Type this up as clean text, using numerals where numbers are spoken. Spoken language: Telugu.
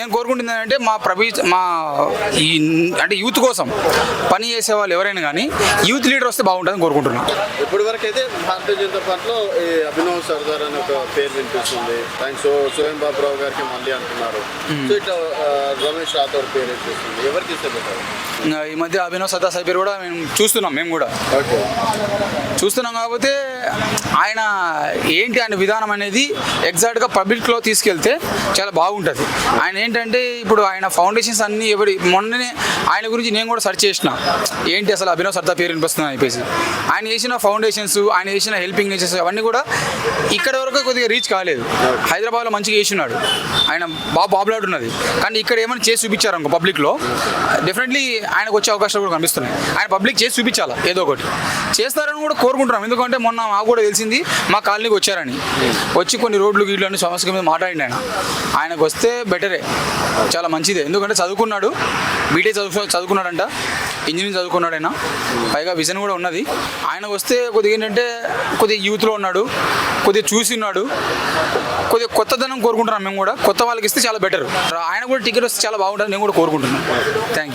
నేను కోరుకుంటుంది అంటే మా ఈ అంటే యూత్ కోసం పని చేసే వాళ్ళు ఎవరైనా కానీ యూత్ లీడర్ వస్తే బాగుంటుందని కోరుకుంటున్నాను. ఇప్పటి వరకు అయితే భారతీయ జనతా పార్టీలో ఈ అభినవ్ సర్దార్ అనే ఒక పేరు వినిపిస్తుంది. ఆయన సోయం బాబురావు గారికి మళ్ళీ అంటున్నారు. సో ఇట్లా రమేష్ రాథోడ్ పేరు వినిపిస్తుంది. ఎవరికి ఇస్తే బెటర్? ఈ మధ్య అభినవ్ సర్దార్ సాయి పేరు కూడా మేము కూడా చూస్తున్నాం. కాకపోతే ఆయన ఏంటి ఆయన విధానం అనేది ఎగ్జాక్ట్గా పబ్లిక్లో తీసుకెళ్తే చాలా బాగుంటుంది. ఆయన ఏంటంటే ఇప్పుడు ఆయన ఫౌండేషన్స్ అన్నీ మొన్ననే ఆయన గురించి నేను కూడా సెర్చ్ చేసిన, ఏంటి అసలు అభినవ్ సర్దార్ పేరు వినిపిస్తుంది అని చెప్పేసి. ఆయన చేసిన ఫౌండేషన్స్, ఆయన చేసిన హెల్పింగ్ నేచర్స్ అవన్నీ కూడా ఇక్కడ వరకు కొద్దిగా రీచ్ కాలేదు. హైదరాబాద్లో మంచిగా చేసినాడు, ఆయన బాగా పాపులారిటీ ఉన్నది. కానీ ఇక్కడ ఏమైనా చేసి చూపించారు అనుకో పబ్లిక్లో, డెఫినెట్లీ ఆయనకు వచ్చే అవకాశాలు కూడా కనిపిస్తున్నాయి. ఆయన పబ్లిక్ చేసి చూపించాలా, ఏదో ఒకటి చేస్తారని కూడా కోరుకుంటున్నాం. ఎందుకంటే మొన్న మాకు కూడా తెలిసింది మా కాలనీకి వచ్చారని, వచ్చి కొన్ని రోడ్లు గీళ్ళు అన్ని సమస్యల మీద మాట్లాడింది. ఆయనకు వస్తే బెటరే, చాలా మంచిదే. ఎందుకంటే చదువుకున్నాడు, బీటెక్ చదువుకున్నాడంట, ఇంజనీరింగ్ చదువుకున్నాడు. ఆయన పైగా విజన్ కూడా ఉన్నది. ఆయనకు వస్తే కొద్దిగా ఏంటంటే కొద్దిగా యూత్లో ఉన్నాడు, కొద్దిగా చూసిన్నాడు, కొద్దిగా కొత్తదనం కోరుకుంటున్నాం మేము కూడా. కొత్త వాళ్ళకి ఇస్తే చాలా బెటర్. ఆయన కూడా టికెట్ వస్తే చాలా బాగుంటుంది నేను కూడా కోరుకుంటున్నాను. Thank you.